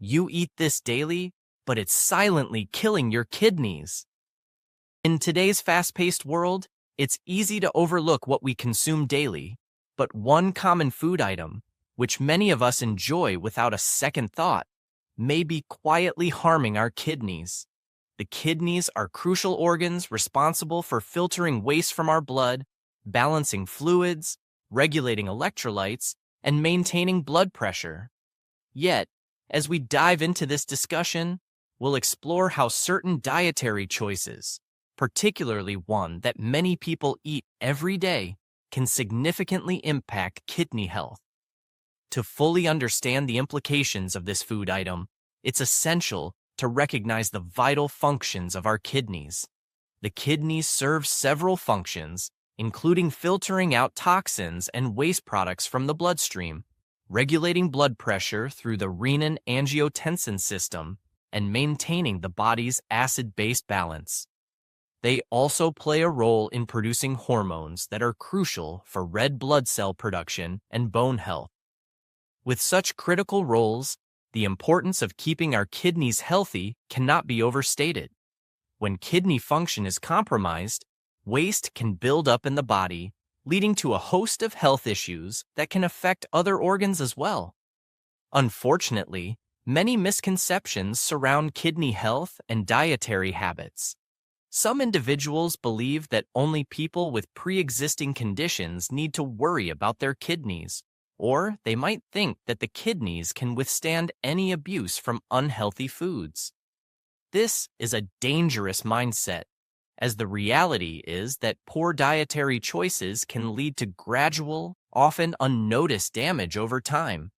You eat this daily, but it's silently killing your kidneys. In today's fast-paced world, it's easy to overlook what we consume daily, but one common food item, which many of us enjoy without a second thought, may be quietly harming our kidneys. The kidneys are crucial organs responsible for filtering waste from our blood, balancing fluids, regulating electrolytes, and maintaining blood pressure. Yet, as we dive into this discussion, we'll explore how certain dietary choices, particularly one that many people eat every day, can significantly impact kidney health. To fully understand the implications of this food item, it's essential to recognize the vital functions of our kidneys. The kidneys serve several functions, including filtering out toxins and waste products from the bloodstream, regulating blood pressure through the renin-angiotensin system, and maintaining the body's acid-base balance. They also play a role in producing hormones that are crucial for red blood cell production and bone health. With such critical roles, the importance of keeping our kidneys healthy cannot be overstated. When kidney function is compromised, waste can build up in the body, leading to a host of health issues that can affect other organs as well. Unfortunately, many misconceptions surround kidney health and dietary habits. Some individuals believe that only people with pre-existing conditions need to worry about their kidneys, or they might think that the kidneys can withstand any abuse from unhealthy foods. This is a dangerous mindset, as the reality is that poor dietary choices can lead to gradual, often unnoticed damage over time.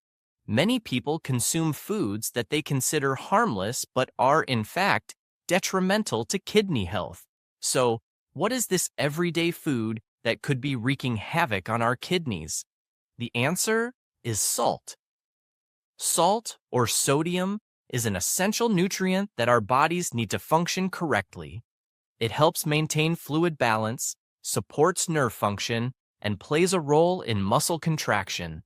Many people consume foods that they consider harmless but are, in fact, detrimental to kidney health. So, what is this everyday food that could be wreaking havoc on our kidneys? The answer is salt. Salt, or sodium, is an essential nutrient that our bodies need to function correctly. It helps maintain fluid balance, supports nerve function, and plays a role in muscle contraction.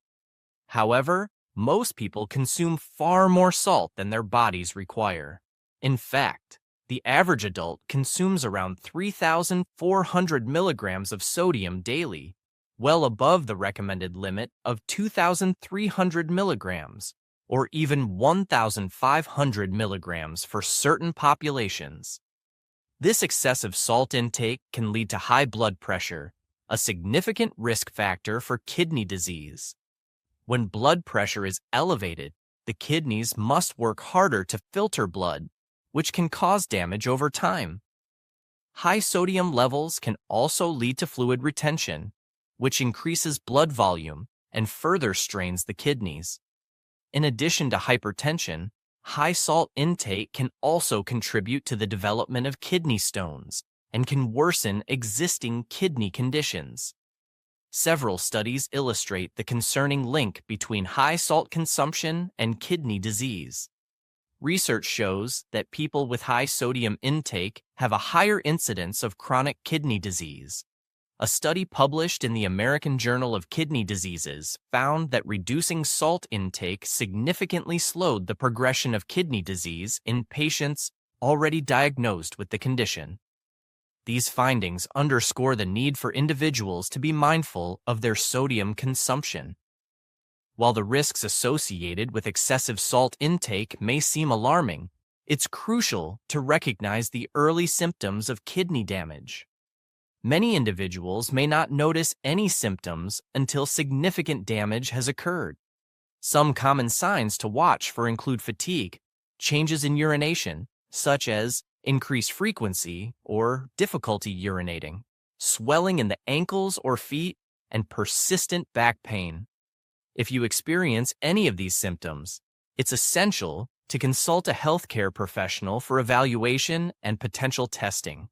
However, most people consume far more salt than their bodies require. In fact, the average adult consumes around 3,400 milligrams of sodium daily, well above the recommended limit of 2,300 milligrams, or even 1,500 milligrams for certain populations. This excessive salt intake can lead to high blood pressure, a significant risk factor for kidney disease. When blood pressure is elevated, the kidneys must work harder to filter blood, which can cause damage over time. High sodium levels can also lead to fluid retention, which increases blood volume and further strains the kidneys. In addition to hypertension, high salt intake can also contribute to the development of kidney stones and can worsen existing kidney conditions. Several studies illustrate the concerning link between high salt consumption and kidney disease. Research shows that people with high sodium intake have a higher incidence of chronic kidney disease. A study published in the American Journal of Kidney Diseases found that reducing salt intake significantly slowed the progression of kidney disease in patients already diagnosed with the condition. These findings underscore the need for individuals to be mindful of their sodium consumption. While the risks associated with excessive salt intake may seem alarming, it's crucial to recognize the early symptoms of kidney damage. Many individuals may not notice any symptoms until significant damage has occurred. Some common signs to watch for include fatigue, changes in urination, such as increased frequency or difficulty urinating, swelling in the ankles or feet, and persistent back pain. If you experience any of these symptoms, it's essential to consult a healthcare professional for evaluation and potential testing.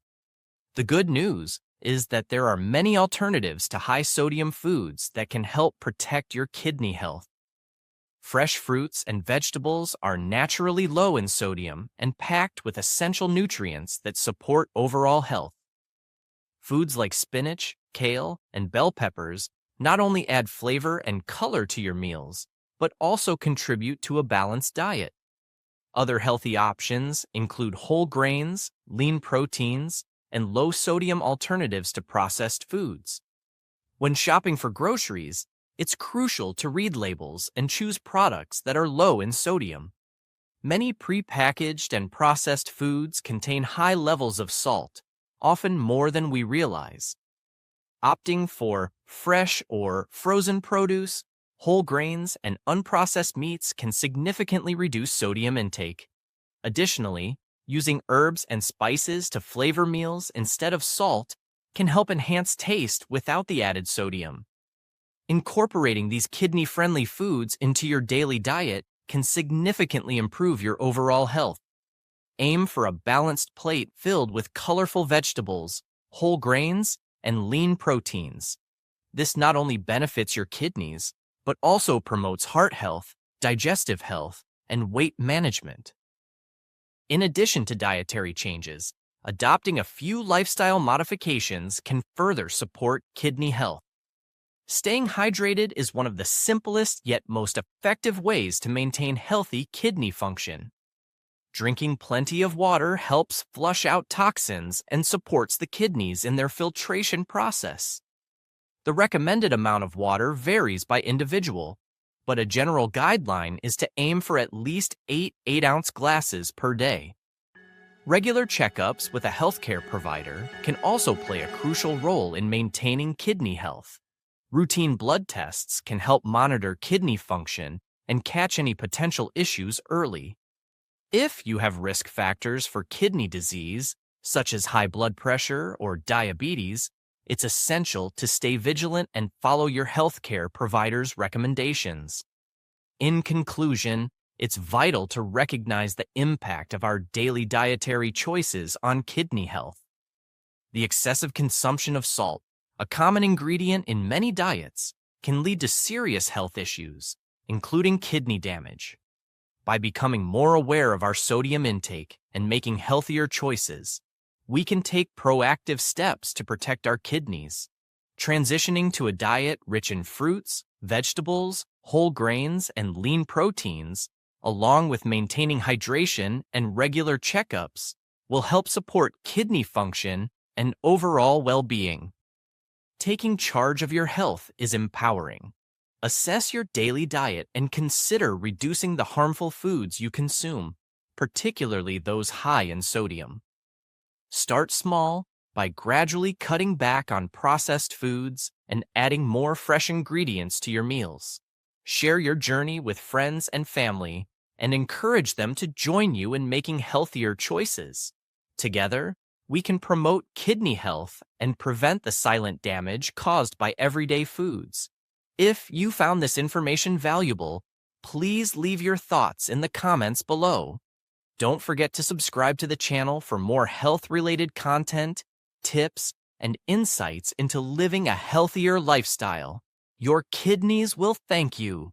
The good news is that there are many alternatives to high-sodium foods that can help protect your kidney health. Fresh fruits and vegetables are naturally low in sodium and packed with essential nutrients that support overall health. Foods like spinach, kale, and bell peppers not only add flavor and color to your meals, but also contribute to a balanced diet. Other healthy options include whole grains, lean proteins, and low-sodium alternatives to processed foods. When shopping for groceries, it's crucial to read labels and choose products that are low in sodium. Many prepackaged and processed foods contain high levels of salt, often more than we realize. Opting for fresh or frozen produce, whole grains, and unprocessed meats can significantly reduce sodium intake. Additionally, using herbs and spices to flavor meals instead of salt can help enhance taste without the added sodium. Incorporating these kidney-friendly foods into your daily diet can significantly improve your overall health. Aim for a balanced plate filled with colorful vegetables, whole grains, and lean proteins. This not only benefits your kidneys, but also promotes heart health, digestive health, and weight management. In addition to dietary changes, adopting a few lifestyle modifications can further support kidney health. Staying hydrated is one of the simplest yet most effective ways to maintain healthy kidney function. Drinking plenty of water helps flush out toxins and supports the kidneys in their filtration process. The recommended amount of water varies by individual, but a general guideline is to aim for at least 8 8-ounce glasses per day. Regular checkups with a healthcare provider can also play a crucial role in maintaining kidney health. Routine blood tests can help monitor kidney function and catch any potential issues early. If you have risk factors for kidney disease, such as high blood pressure or diabetes, it's essential to stay vigilant and follow your healthcare provider's recommendations. In conclusion, it's vital to recognize the impact of our daily dietary choices on kidney health. The excessive consumption of salt, a common ingredient in many diets, can lead to serious health issues, including kidney damage. By becoming more aware of our sodium intake and making healthier choices, we can take proactive steps to protect our kidneys. Transitioning to a diet rich in fruits, vegetables, whole grains, and lean proteins, along with maintaining hydration and regular checkups, will help support kidney function and overall well-being. Taking charge of your health is empowering. Assess your daily diet and consider reducing the harmful foods you consume, particularly those high in sodium. Start small by gradually cutting back on processed foods and adding more fresh ingredients to your meals. Share your journey with friends and family and encourage them to join you in making healthier choices. Together, we can promote kidney health and prevent the silent damage caused by everyday foods. If you found this information valuable, please leave your thoughts in the comments below. Don't forget to subscribe to the channel for more health-related content, tips, and insights into living a healthier lifestyle. Your kidneys will thank you.